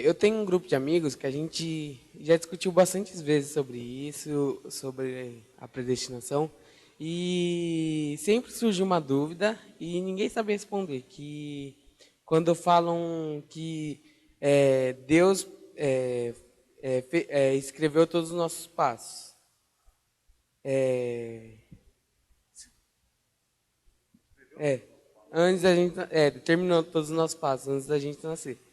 Eu tenho um grupo de amigos que a gente já discutiu bastantes vezes sobre isso, sobre a predestinação, e sempre surge uma dúvida e ninguém sabe responder, que quando falam que Deus escreveu todos os nossos passos. Antes da gente, determinou todos os nossos passos antes da gente nascer.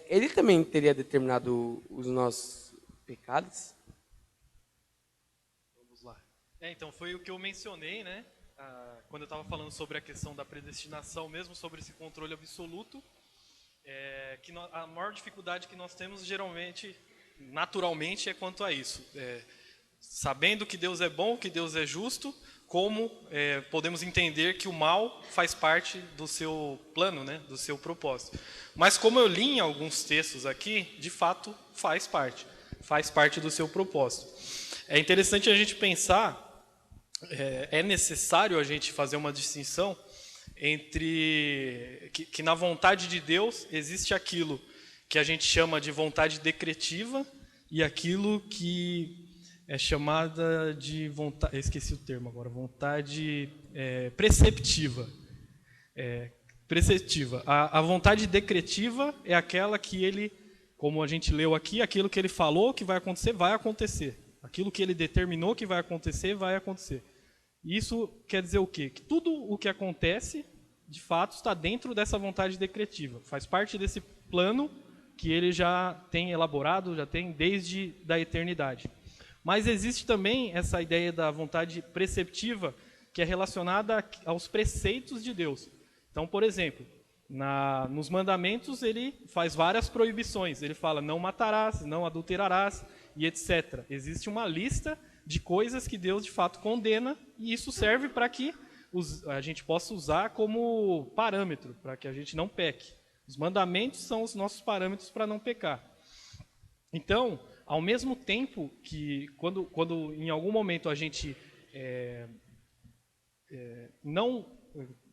Ele também teria determinado os nossos pecados? Vamos lá. Então, foi o que eu mencionei, né? Quando eu estava falando sobre a questão da predestinação, mesmo sobre esse controle absoluto, a maior dificuldade que nós temos, geralmente, naturalmente, é quanto a isso. Sabendo que Deus é bom, que Deus é justo, como podemos entender que o mal faz parte do seu plano, né, do seu propósito. Mas como eu li em alguns textos aqui, de fato faz parte do seu propósito. É interessante a gente pensar, é necessário a gente fazer uma distinção entre que na vontade de Deus existe aquilo que a gente chama de vontade decretiva e aquilo que é chamada de vontade, esqueci o termo agora, vontade preceptiva. Preceptiva. A vontade decretiva é aquela que ele, como a gente leu aqui, aquilo que ele falou que vai acontecer, vai acontecer. Aquilo que ele determinou que vai acontecer, vai acontecer. Isso quer dizer o quê? Que tudo o que acontece, de fato, está dentro dessa vontade decretiva. Faz parte desse plano que ele já tem elaborado, já tem desde da eternidade. Mas existe também essa ideia da vontade preceptiva, que é relacionada aos preceitos de Deus. Então, por exemplo, nos mandamentos ele faz várias proibições. Ele fala, não matarás, não adulterarás, e etc. Existe uma lista de coisas que Deus, de fato, condena, e isso serve para que a gente possa usar como parâmetro, para que a gente não peque. Os mandamentos são os nossos parâmetros para não pecar. Então, ao mesmo tempo que, quando em algum momento a gente não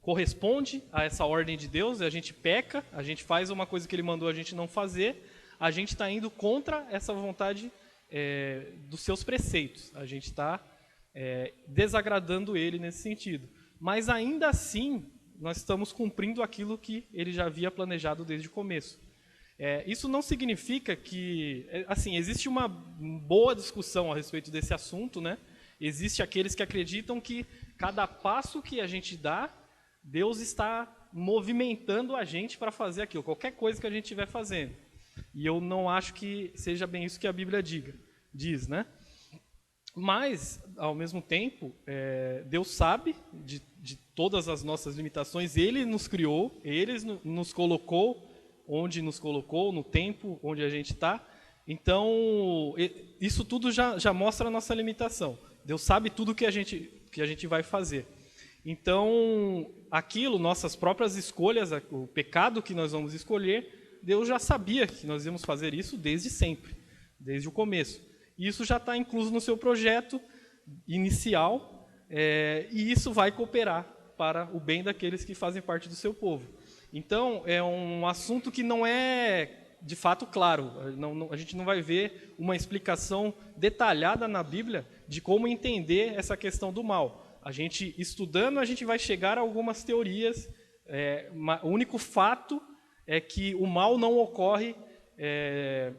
corresponde a essa ordem de Deus, a gente peca, a gente faz uma coisa que Ele mandou a gente não fazer, a gente está indo contra essa vontade dos seus preceitos, a gente está desagradando Ele nesse sentido. Mas ainda assim, nós estamos cumprindo aquilo que Ele já havia planejado desde o começo. Isso não significa que... Assim, existe uma boa discussão a respeito desse assunto, né? Existem aqueles que acreditam que cada passo que a gente dá, Deus está movimentando a gente para fazer aquilo, qualquer coisa que a gente estiver fazendo. E eu não acho que seja bem isso que a Bíblia diz, né? Mas, ao mesmo tempo, Deus sabe de todas as nossas limitações, Ele nos criou, Ele nos colocou onde nos colocou, no tempo onde a gente está. Então, isso tudo já mostra a nossa limitação. Deus sabe tudo que a gente vai fazer. Então, aquilo, nossas próprias escolhas, o pecado que nós vamos escolher, Deus já sabia que nós íamos fazer isso desde sempre, desde o começo. E isso já está incluso no seu projeto inicial, e isso vai cooperar para o bem daqueles que fazem parte do seu povo. Então, é um assunto que não é, de fato, claro. A gente não vai ver uma explicação detalhada na Bíblia de como entender essa questão do mal. A gente, estudando, a gente vai chegar a algumas teorias. O único fato é que o mal não ocorre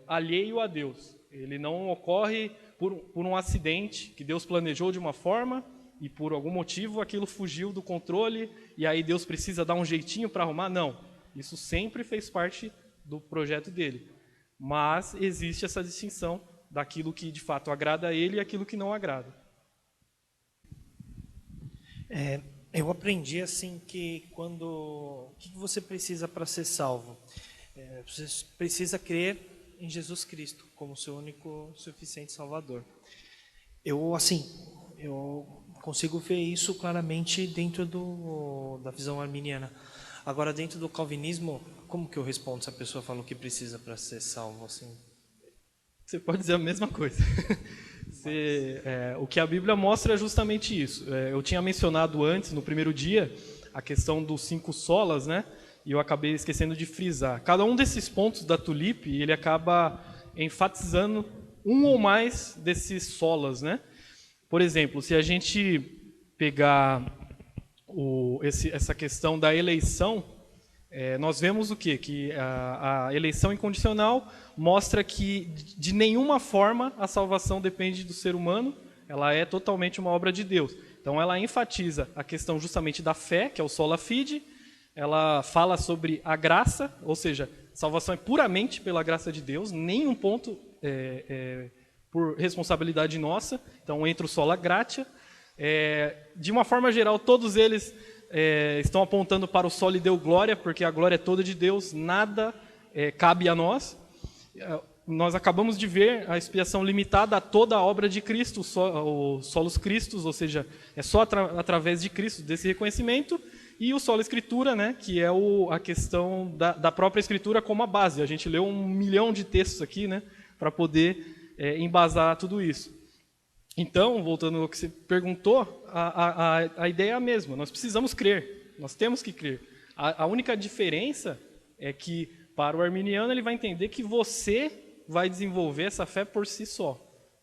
alheio a Deus. Ele não ocorre por um acidente que Deus planejou de uma forma e por algum motivo aquilo fugiu do controle e aí Deus precisa dar um jeitinho para arrumar. Não, isso sempre fez parte do projeto dele. Mas existe essa distinção daquilo que de fato agrada a ele e aquilo que não agrada. Eu aprendi assim que o que você precisa para ser salvo? Você precisa crer em Jesus Cristo como seu único suficiente Salvador. Eu consigo ver isso claramente dentro da visão arminiana. Agora, dentro do calvinismo, como que eu respondo se a pessoa fala o que precisa para ser salvo? Assim? Você pode dizer a mesma coisa. O que a Bíblia mostra é justamente isso. Eu tinha mencionado antes, no primeiro dia, a questão dos 5 solas, né? e eu acabei esquecendo de frisar. Cada um desses pontos da tulipe, ele acaba enfatizando um ou mais desses solas, né? Por exemplo, se a gente pegar essa questão da eleição, nós vemos o quê? Que a eleição incondicional mostra que de nenhuma forma a salvação depende do ser humano, ela é totalmente uma obra de Deus. Então ela enfatiza a questão justamente da fé, que é o sola fide, ela fala sobre a graça, ou seja, salvação é puramente pela graça de Deus, nenhum ponto por responsabilidade nossa, então entra o sola gratia. De uma forma geral, todos eles estão apontando para o soli deu glória, porque a glória é toda de Deus, nada cabe a nós. Nós acabamos de ver a expiação limitada a toda a obra de Cristo, o solos Christus, ou seja, é só através de Cristo, desse reconhecimento, e o sola escritura, né, que é a questão da própria escritura como a base. A gente leu 1 milhão de textos aqui, né, para poder embasar tudo isso. Então, voltando ao que você perguntou, a ideia é a mesma, nós precisamos crer, nós temos que crer. A única diferença é que, para o arminiano, ele vai entender que você vai desenvolver essa fé por si só.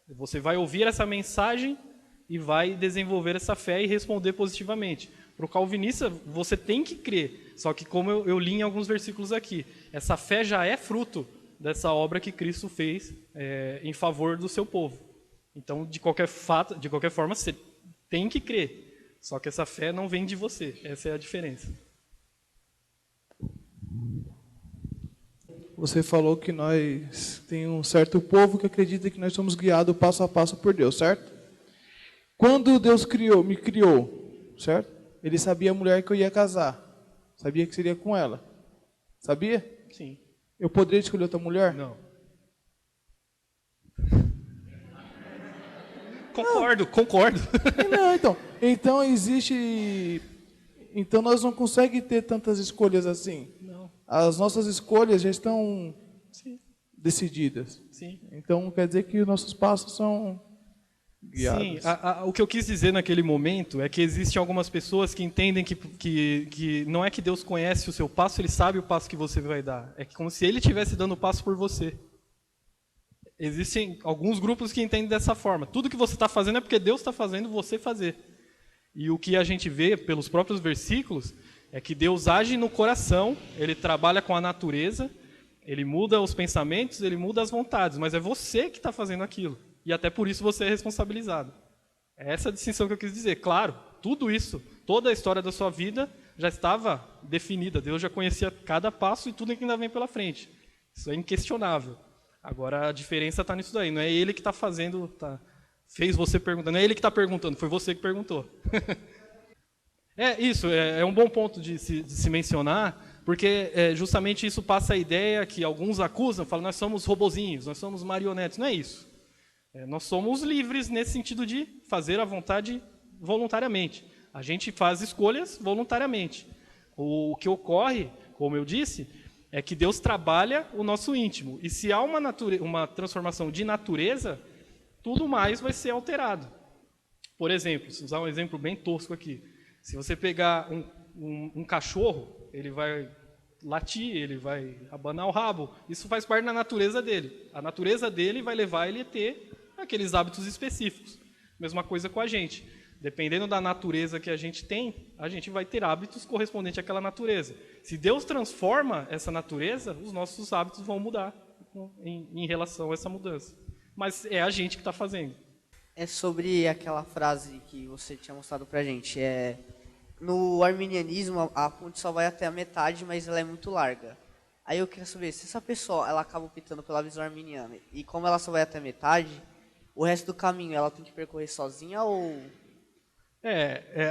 Você vai ouvir essa mensagem e vai desenvolver essa fé e responder positivamente. Para o calvinista, você tem que crer, só que como eu li em alguns versículos aqui, essa fé já é fruto dessa obra que Cristo fez em favor do seu povo. Então, de qualquer forma, você tem que crer, só que essa fé não vem de você, essa é a diferença. Você falou que nós tem um certo povo que acredita que nós somos guiados passo a passo por Deus, certo? Quando Deus me criou, certo? Ele sabia a mulher que eu ia casar. Sabia que seria com ela. Sabia? Sim. Eu poderia escolher outra mulher? Não. Concordo. Não, então existe... Então nós não conseguimos ter tantas escolhas assim. Não. As nossas escolhas já estão decididas. Sim. Então quer dizer que os nossos passos são guiados. Sim, o que eu quis dizer naquele momento é que existem algumas pessoas que entendem que não é que Deus conhece o seu passo, Ele sabe o passo que você vai dar. É como se Ele estivesse dando o passo por você. Existem alguns grupos que entendem dessa forma. Tudo que você está fazendo é porque Deus está fazendo você fazer. E o que a gente vê pelos próprios versículos é que Deus age no coração, Ele trabalha com a natureza, Ele muda os pensamentos, Ele muda as vontades, mas é você que está fazendo aquilo. E até por isso você é responsabilizado. É essa a distinção que eu quis dizer. Claro, tudo isso, toda a história da sua vida já estava definida. Deus já conhecia cada passo e tudo que ainda vem pela frente. Isso é inquestionável. Agora a diferença está nisso daí. Não é Ele que está fazendo... fez você perguntar. Não é Ele que está perguntando, foi você que perguntou. Isso é um bom ponto de se mencionar, porque justamente isso passa a ideia que alguns acusam, falam, nós somos robozinhos, nós somos marionetes. Não é isso. Nós somos livres nesse sentido de fazer a vontade voluntariamente. A gente faz escolhas voluntariamente. O que ocorre, como eu disse, é que Deus trabalha o nosso íntimo. E se há uma transformação de natureza, tudo mais vai ser alterado. Por exemplo, se usar um exemplo bem tosco aqui, se você pegar um cachorro, ele vai latir, ele vai abanar o rabo, isso faz parte da natureza dele. A natureza dele vai levar ele a ter aqueles hábitos específicos. Mesma coisa com a gente. Dependendo da natureza que a gente tem, a gente vai ter hábitos correspondentes àquela natureza. Se Deus transforma essa natureza, os nossos hábitos vão mudar em relação a essa mudança. Mas é a gente que está fazendo. É sobre aquela frase que você tinha mostrado pra gente. No arminianismo, a ponte só vai até a metade, mas ela é muito larga. Aí eu queria saber, se essa pessoa ela acaba optando pela visão arminiana, e como ela só vai até a metade, o resto do caminho ela tem que percorrer sozinha ou...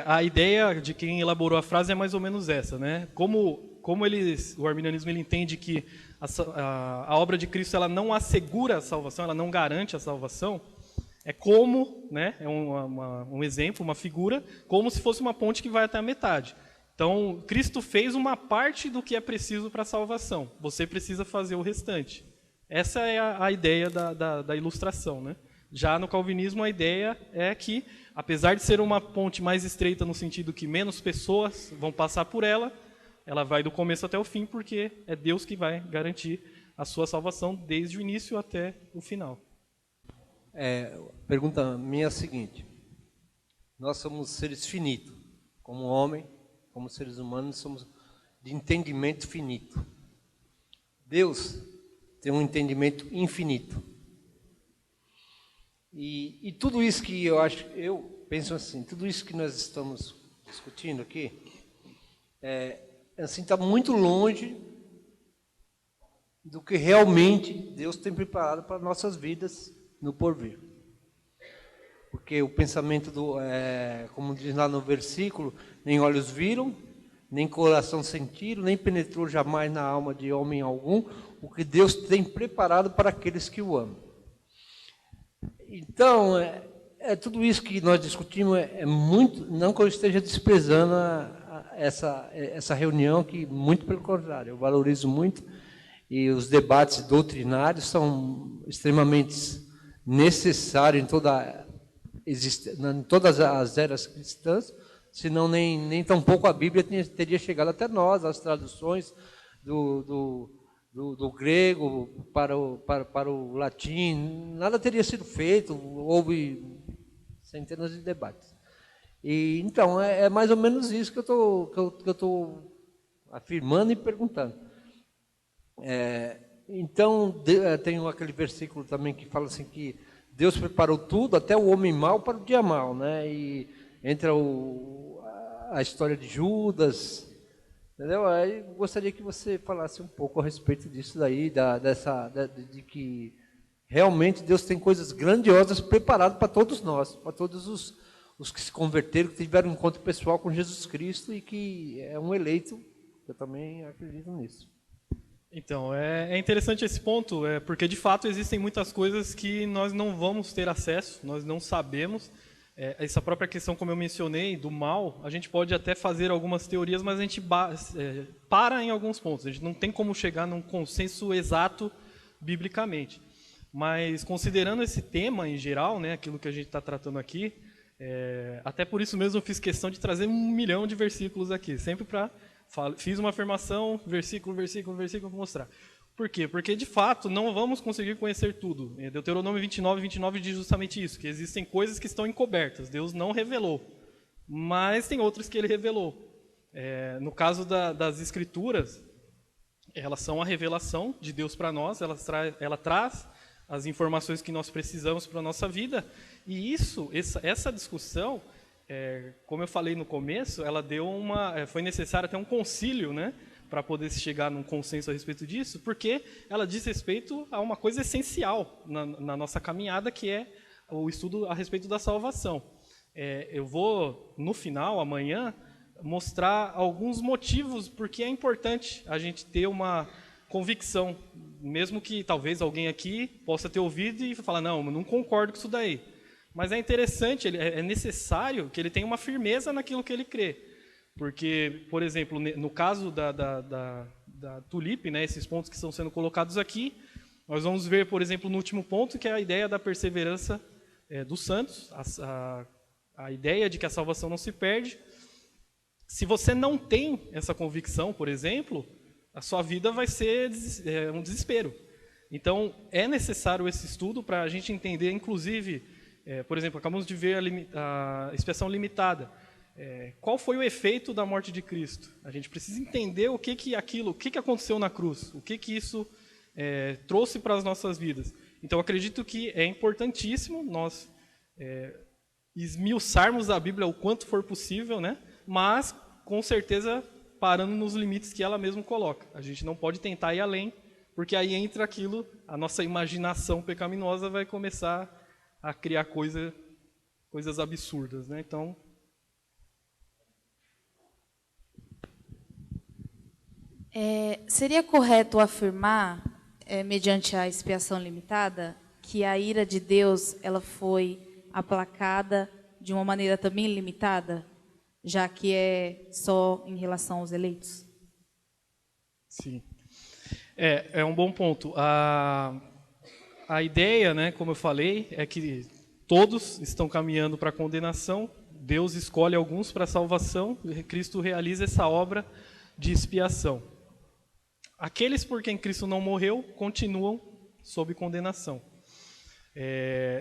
A ideia de quem elaborou a frase é mais ou menos essa, né? Como o arminianismo ele entende que a obra de Cristo ela não assegura a salvação, ela não garante a salvação, é como, né? É um exemplo, uma figura, como se fosse uma ponte que vai até a metade. Então, Cristo fez uma parte do que é preciso para a salvação. Você precisa fazer o restante. Essa é a ideia da ilustração, né? Já no calvinismo, a ideia é que, apesar de ser uma ponte mais estreita no sentido que menos pessoas vão passar por ela, ela vai do começo até o fim, porque é Deus que vai garantir a sua salvação desde o início até o final. A pergunta minha é a seguinte: nós somos seres finitos, como homem, como seres humanos, somos de entendimento finito. Deus tem um entendimento infinito. E tudo isso que eu penso assim, tudo isso que nós estamos discutindo aqui, assim, está muito longe do que realmente Deus tem preparado para nossas vidas no porvir. Porque o pensamento como diz lá no versículo, nem olhos viram, nem coração sentiram, nem penetrou jamais na alma de homem algum, o que Deus tem preparado para aqueles que o amam. Então, tudo isso que nós discutimos é muito, não que eu esteja desprezando essa reunião, que muito pelo contrário, eu valorizo muito, e os debates doutrinários são extremamente necessários em todas as eras cristãs, senão nem tampouco a Bíblia teria chegado até nós, as traduções do grego para o latim, nada teria sido feito, houve centenas de debates. E então é mais ou menos isso que eu estou afirmando e perguntando. Então tem aquele versículo também que fala assim que Deus preparou tudo, até o homem mau para o dia mau, né? E entra a história de Judas, entendeu? Aí gostaria que você falasse um pouco a respeito disso daí, de que realmente Deus tem coisas grandiosas preparadas para todos nós, para todos os que se converteram, que tiveram um encontro pessoal com Jesus Cristo e que é um eleito. Eu também acredito nisso. Então, é interessante esse ponto, porque de fato existem muitas coisas que nós não vamos ter acesso, nós não sabemos. Essa própria questão, como eu mencionei, do mal, a gente pode até fazer algumas teorias, mas a gente para em alguns pontos. A gente não tem como chegar num consenso exato biblicamente. Mas considerando esse tema em geral, né, aquilo que a gente está tratando aqui, até por isso mesmo eu fiz questão de trazer 1 milhão de versículos aqui, sempre para... Fiz uma afirmação, versículo, para mostrar. Por quê? Porque, de fato, não vamos conseguir conhecer tudo. Deuteronômio 29 diz justamente isso, que existem coisas que estão encobertas, Deus não revelou, mas tem outras que Ele revelou. No caso das Escrituras, elas são a revelação de Deus para nós, ela traz as informações que nós precisamos para a nossa vida, e essa discussão... como eu falei no começo, ela foi necessário até um concílio, né, para poder se chegar num consenso a respeito disso, porque ela diz respeito a uma coisa essencial na nossa caminhada, que é o estudo a respeito da salvação. Eu vou, no final, amanhã, mostrar alguns motivos porque é importante a gente ter uma convicção, mesmo que talvez alguém aqui possa ter ouvido e falar, não, eu não concordo com isso daí. Mas é interessante, é necessário que ele tenha uma firmeza naquilo que ele crê. Porque, por exemplo, no caso da Tulip, né, esses pontos que estão sendo colocados aqui, nós vamos ver, por exemplo, no último ponto, que é a ideia da perseverança dos santos, a ideia de que a salvação não se perde. Se você não tem essa convicção, por exemplo, a sua vida vai ser um desespero. Então, é necessário esse estudo para a gente entender, inclusive... por exemplo, acabamos de ver a expiação limitada. Qual foi o efeito da morte de Cristo? A gente precisa entender o que aconteceu na cruz, o que isso trouxe para as nossas vidas. Então, acredito que é importantíssimo nós esmiuçarmos a Bíblia o quanto for possível, né? Mas, com certeza, parando nos limites que ela mesma coloca. A gente não pode tentar ir além, porque aí entra aquilo, a nossa imaginação pecaminosa vai começar a criar coisas absurdas, né? Então, seria correto afirmar, mediante a expiação limitada, que a ira de Deus ela foi aplacada de uma maneira também limitada, já que é só em relação aos eleitos? Sim. É um bom ponto. A ideia, né, como eu falei, é que todos estão caminhando para a condenação, Deus escolhe alguns para a salvação, Cristo realiza essa obra de expiação. Aqueles por quem Cristo não morreu continuam sob condenação.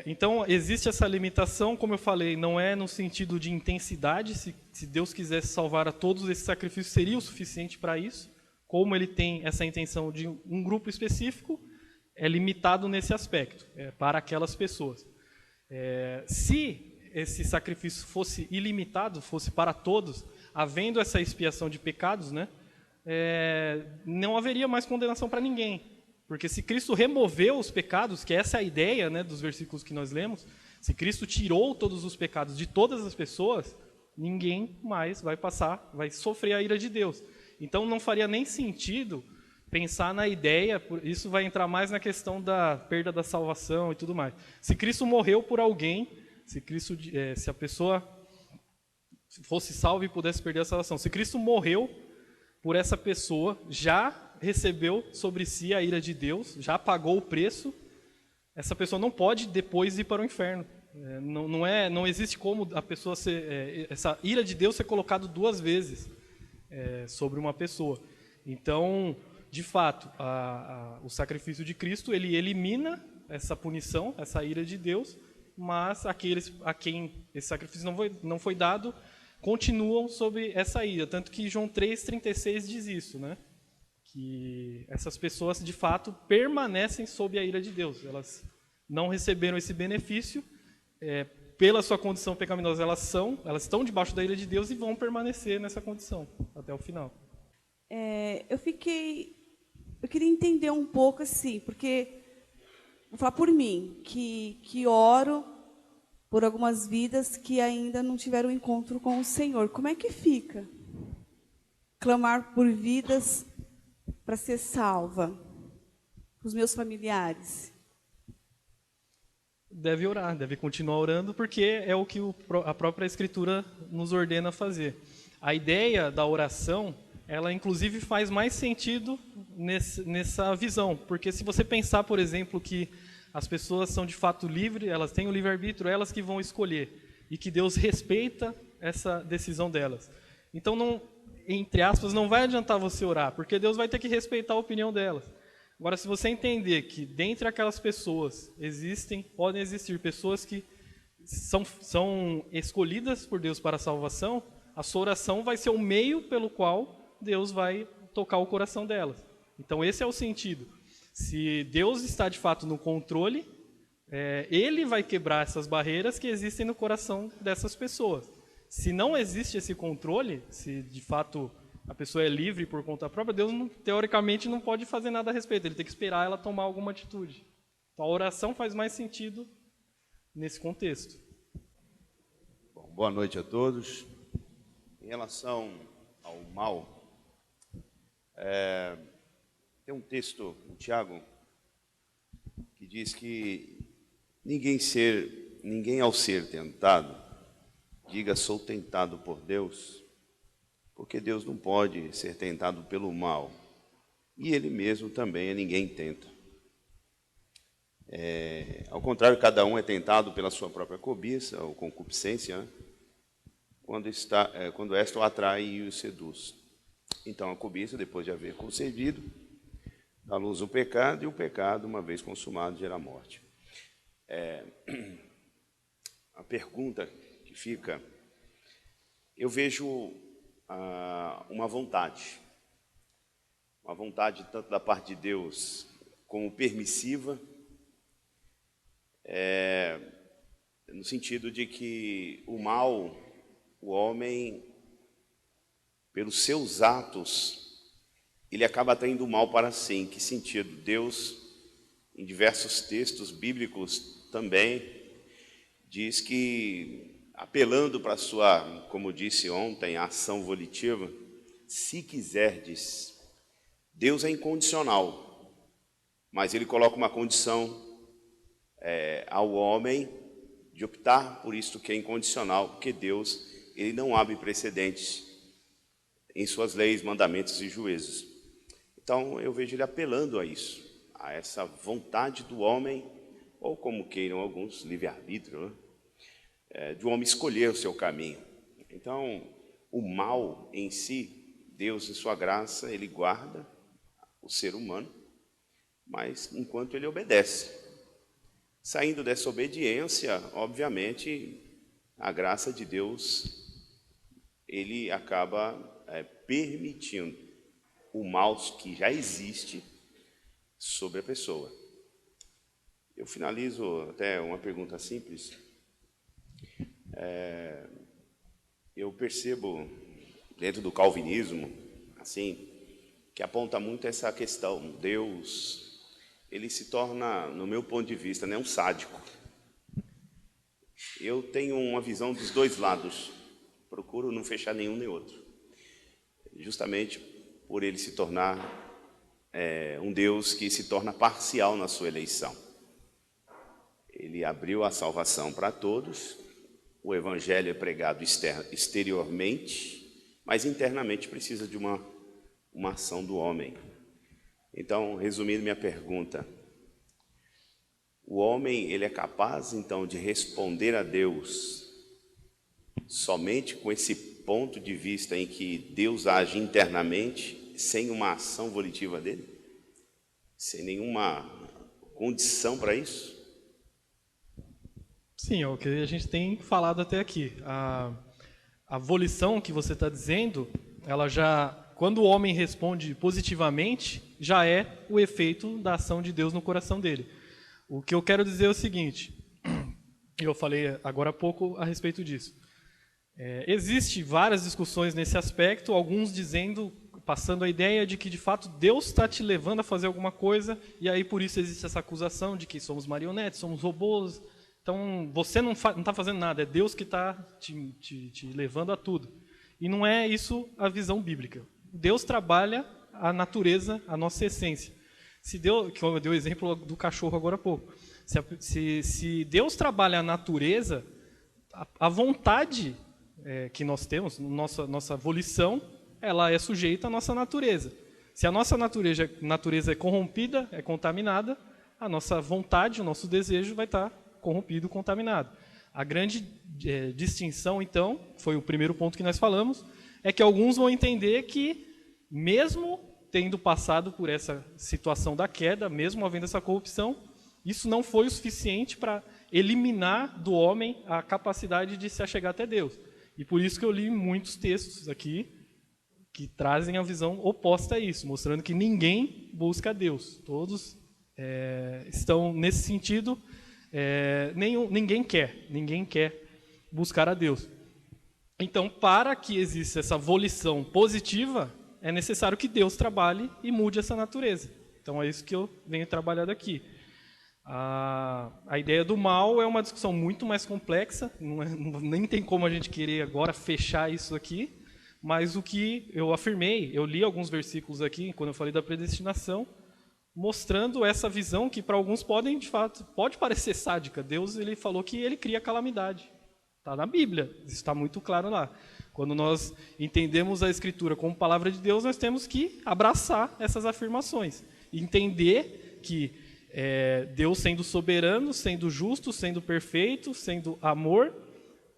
Então, existe essa limitação, como eu falei, não é no sentido de intensidade. Se Deus quisesse salvar a todos, esse sacrifício seria o suficiente para isso. Como ele tem essa intenção de um grupo específico, é limitado nesse aspecto, para aquelas pessoas. Se esse sacrifício fosse ilimitado, fosse para todos, havendo essa expiação de pecados, né, não haveria mais condenação para ninguém. Porque se Cristo removeu os pecados, que essa é a ideia, né, dos versículos que nós lemos, se Cristo tirou todos os pecados de todas as pessoas, ninguém mais vai sofrer a ira de Deus. Então não faria nem sentido pensar na ideia, isso vai entrar mais na questão da perda da salvação e tudo mais. Se Cristo morreu por alguém, se a pessoa fosse salva e pudesse perder a salvação, se Cristo morreu por essa pessoa, já recebeu sobre si a ira de Deus, já pagou o preço, essa pessoa não pode depois ir para o inferno. Não existe como a pessoa essa ira de Deus ser colocada duas vezes sobre uma pessoa. Então, de fato, o sacrifício de Cristo, ele elimina essa punição, essa ira de Deus, mas aqueles a quem esse sacrifício não foi dado, continuam sob essa ira. Tanto que João 3,36 diz isso, né? Que essas pessoas, de fato, permanecem sob a ira de Deus. Elas não receberam esse benefício, pela sua condição pecaminosa, elas estão debaixo da ira de Deus e vão permanecer nessa condição até o final. Eu queria entender um pouco assim, porque, vou falar por mim, que oro por algumas vidas que ainda não tiveram encontro com o Senhor. Como é que fica? Clamar por vidas para ser salva, os meus familiares. Deve orar, deve continuar orando, porque é o que a própria Escritura nos ordena fazer. A ideia da oração, ela inclusive faz mais sentido nessa visão, porque se você pensar, por exemplo, que as pessoas são de fato livres, elas têm o livre-arbítrio, elas que vão escolher, e que Deus respeita essa decisão delas. Então, não, entre aspas, não vai adiantar você orar, porque Deus vai ter que respeitar a opinião delas. Agora, se você entender que dentre aquelas pessoas podem existir pessoas que são escolhidas por Deus para a salvação, a sua oração vai ser o meio pelo qual Deus vai tocar o coração delas. Então, esse é o sentido. Se Deus está de fato no controle, Ele vai quebrar essas barreiras que existem no coração dessas pessoas. Se não existe esse controle, se de fato a pessoa é livre por conta própria, Deus teoricamente não pode fazer nada a respeito, Ele tem que esperar ela tomar alguma atitude. Então a oração faz mais sentido nesse contexto. Bom, boa noite a todos. Em relação ao mal, tem um texto em Tiago que diz que ninguém ao ser tentado diga sou tentado por Deus, porque Deus não pode ser tentado pelo mal, e Ele mesmo também ninguém tenta. Ao contrário, cada um é tentado pela sua própria cobiça ou concupiscência, né? Quando esta o atrai e o seduz. Então a cobiça, depois de haver concedido, dá luz ao pecado, e o pecado, uma vez consumado, gera morte. A pergunta que fica, eu vejo uma vontade tanto da parte de Deus como permissiva, no sentido de que o mal, o homem, pelos seus atos, ele acaba atraindo o mal para si. Em que sentido? Deus, em diversos textos bíblicos também, diz que, apelando para a sua, como disse ontem, ação volitiva, se quiserdes, Deus é incondicional, mas Ele coloca uma condição ao homem de optar por isto que é incondicional, porque Deus, Ele não abre precedentes em suas leis, mandamentos e juízos. Então, eu vejo Ele apelando a isso, a essa vontade do homem, ou como queiram alguns, livre-arbítrio, né? De um homem escolher o seu caminho. Então, o mal em si, Deus, em sua graça, ele guarda o ser humano, mas enquanto ele obedece. Saindo dessa obediência, obviamente, a graça de Deus, ele acaba permitindo o mal que já existe sobre a pessoa. Eu finalizo até uma pergunta simples. Eu percebo, dentro do calvinismo, assim, que aponta muito essa questão. Deus, ele se torna, no meu ponto de vista, um sádico. Eu tenho uma visão dos dois lados, procuro não fechar nenhum nem outro, justamente por ele se tornar um Deus que se torna parcial na sua eleição. Ele abriu a salvação para todos, o evangelho é pregado exteriormente, mas internamente precisa de uma ação do homem. Então, resumindo minha pergunta, o homem, ele é capaz, então, de responder a Deus somente com esse ponto de vista em que Deus age internamente, sem uma ação volitiva dele? Sem nenhuma condição para isso? Sim, é o que a gente tem falado até aqui. A volição que você está dizendo, ela já, quando o homem responde positivamente, já é o efeito da ação de Deus no coração dele. O que eu quero dizer é o seguinte, eu falei agora há pouco a respeito disso. Existem várias discussões nesse aspecto, alguns dizendo, passando a ideia de que de fato Deus está te levando a fazer alguma coisa, e aí por isso existe essa acusação de que somos marionetes, somos robôs. Então, você não está fazendo nada, é Deus que está te levando a tudo. E não é isso a visão bíblica. Deus trabalha a natureza, a nossa essência. Que eu dei o exemplo do cachorro agora há pouco. Se Deus trabalha a natureza, a vontade que nós temos, nossa volição, ela é sujeita à nossa natureza. Se a nossa natureza é corrompida, é contaminada, a nossa vontade, o nosso desejo vai estar corrompido, contaminado. A grande distinção, então, foi o primeiro ponto que nós falamos, é que alguns vão entender que, mesmo tendo passado por essa situação da queda, mesmo havendo essa corrupção, isso não foi o suficiente para eliminar do homem a capacidade de se achegar até Deus. E por isso que eu li muitos textos aqui que trazem a visão oposta a isso, mostrando que ninguém busca a Deus. Todos estão nesse sentido. Ninguém quer buscar a Deus. Então, para que exista essa volição positiva, é necessário que Deus trabalhe e mude essa natureza. Então, é isso que eu venho trabalhando aqui. A ideia do mal é uma discussão muito mais complexa, nem tem como a gente querer agora fechar isso aqui, mas o que eu afirmei, eu li alguns versículos aqui, quando eu falei da predestinação, mostrando essa visão que para alguns pode parecer sádica. Deus, ele falou que ele cria calamidade. Está na Bíblia, isso está muito claro lá. Quando nós entendemos a Escritura como palavra de Deus, nós temos que abraçar essas afirmações. Entender que Deus sendo soberano, sendo justo, sendo perfeito, sendo amor,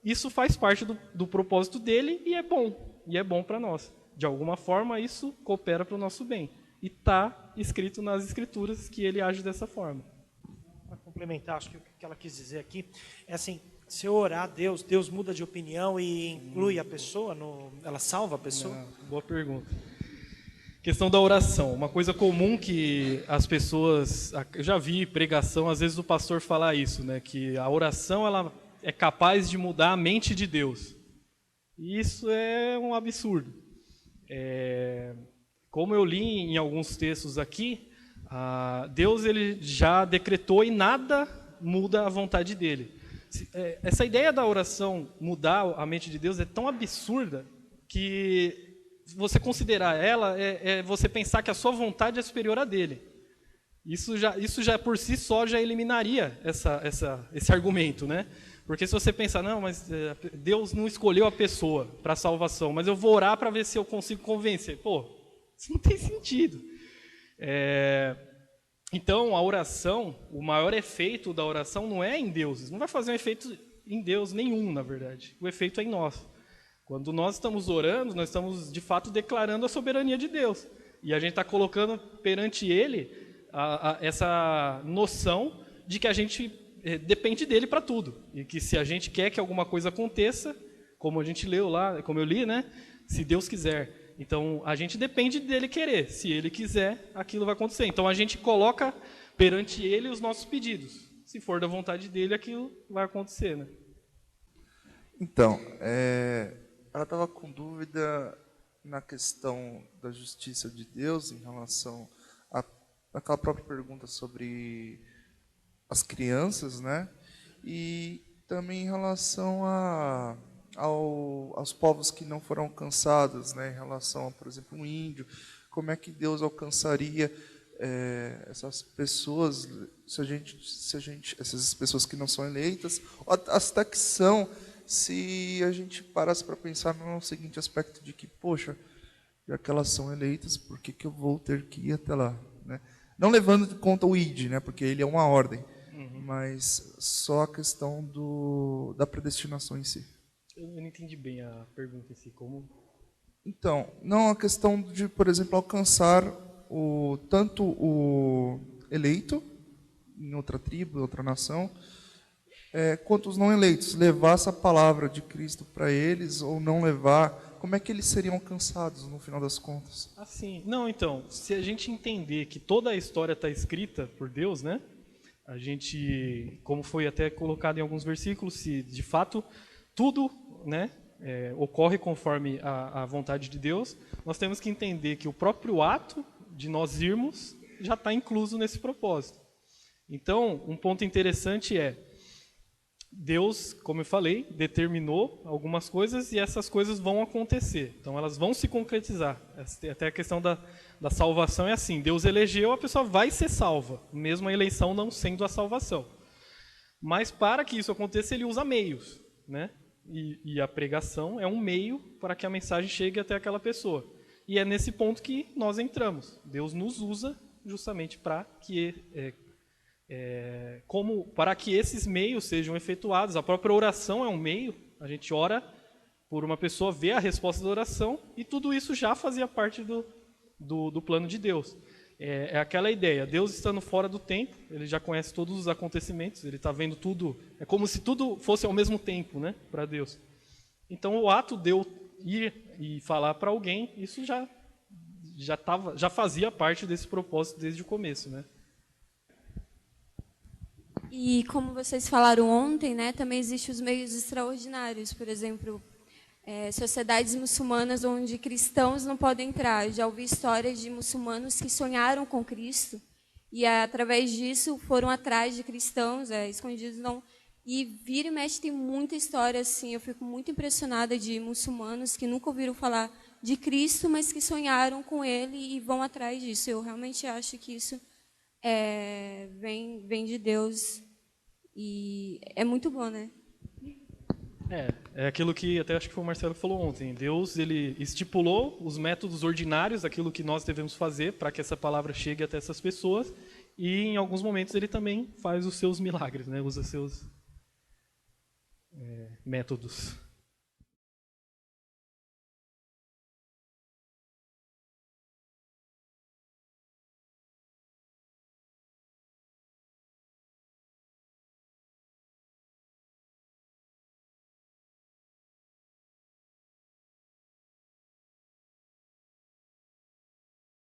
isso faz parte do propósito dele e é bom para nós. De alguma forma, isso coopera para o nosso bem. E está escrito nas Escrituras que ele age dessa forma. Para complementar, acho que o que ela quis dizer aqui é assim, se eu orar a Deus, Deus muda de opinião e inclui a pessoa, ela salva a pessoa? Boa pergunta. Questão da oração. Uma coisa comum que as pessoas... Eu já vi pregação, às vezes, do pastor falar isso, né? Que a oração ela é capaz de mudar a mente de Deus. E isso é um absurdo. Como eu li em alguns textos aqui, Deus ele já decretou e nada muda a vontade dele. Essa ideia da oração mudar a mente de Deus é tão absurda que você considerar ela é você pensar que a sua vontade é superior à dele. Isso já por si só já eliminaria esse argumento, né? Porque se você pensar, não, mas Deus não escolheu a pessoa para a salvação, mas eu vou orar para ver se eu consigo convencer. Pô, isso não tem sentido. Então, a oração, o maior efeito da oração não é em Deus. Não vai fazer um efeito em Deus nenhum, na verdade. O efeito é em nós. Quando nós estamos orando, nós estamos de fato declarando a soberania de Deus. E a gente está colocando perante Ele essa noção de que a gente depende dele para tudo. E que se a gente quer que alguma coisa aconteça, como a gente leu lá, como eu li, né? Se Deus quiser. Então, a gente depende dele querer. Se ele quiser, aquilo vai acontecer. Então, a gente coloca perante ele os nossos pedidos. Se for da vontade dele, aquilo vai acontecer, né? Então, ela estava com dúvida na questão da justiça de Deus em relação àquela própria pergunta sobre as crianças, né? E também em relação aos povos que não foram alcançados, né? Em relação a, por exemplo, um índio, como é que Deus alcançaria essas pessoas, essas pessoas que não são eleitas, ou até que são, se a gente parasse para pensar no seguinte aspecto de que, poxa, já que elas são eleitas, por que eu vou ter que ir até lá, né? Não levando em conta o ID, né? Porque ele é uma ordem, mas só a questão da predestinação em si. Eu não entendi bem a pergunta em si, como... Então, não a questão de, por exemplo, alcançar tanto o eleito, em outra tribo, em outra nação, quanto os não eleitos. Levar essa palavra de Cristo para eles ou não levar, como é que eles seriam alcançados no final das contas? Assim, não, então, se a gente entender que toda a história está escrita por Deus, né? A gente, como foi até colocado em alguns versículos, se de fato tudo, né, ocorre conforme a vontade de Deus, nós temos que entender que o próprio ato de nós irmos já está incluso nesse propósito. Então, um ponto interessante Deus, como eu falei, determinou algumas coisas e essas coisas vão acontecer. Então, elas vão se concretizar. Até a questão da salvação é assim, Deus elegeu, a pessoa vai ser salva, mesmo a eleição não sendo a salvação. Mas para que isso aconteça, ele usa meios, né? E a pregação é um meio para que a mensagem chegue até aquela pessoa. E é nesse ponto que nós entramos. Deus nos usa justamente para que esses meios sejam efetuados. A própria oração é um meio. A gente ora por uma pessoa, vê a resposta da oração, e tudo isso já fazia parte do plano de Deus. É aquela ideia, Deus estando fora do tempo, ele já conhece todos os acontecimentos, ele está vendo tudo, é como se tudo fosse ao mesmo tempo, né, para Deus. Então o ato de eu ir e falar para alguém, isso já fazia parte desse propósito desde o começo, né? E como vocês falaram ontem, né, também existem os meios extraordinários, por exemplo, sociedades muçulmanas onde cristãos não podem entrar. Eu já ouvi histórias de muçulmanos que sonharam com Cristo e, através disso, foram atrás de cristãos escondidos. Não. E vira e mexe tem muita história assim. Eu fico muito impressionada de muçulmanos que nunca ouviram falar de Cristo, mas que sonharam com Ele e vão atrás disso. Eu realmente acho que isso vem de Deus e é muito bom, né? É aquilo que até acho que foi o Marcelo que falou ontem. Deus, ele estipulou os métodos ordinários, aquilo que nós devemos fazer para que essa palavra chegue até essas pessoas, e em alguns momentos ele também faz os seus milagres, né? Usa seus métodos.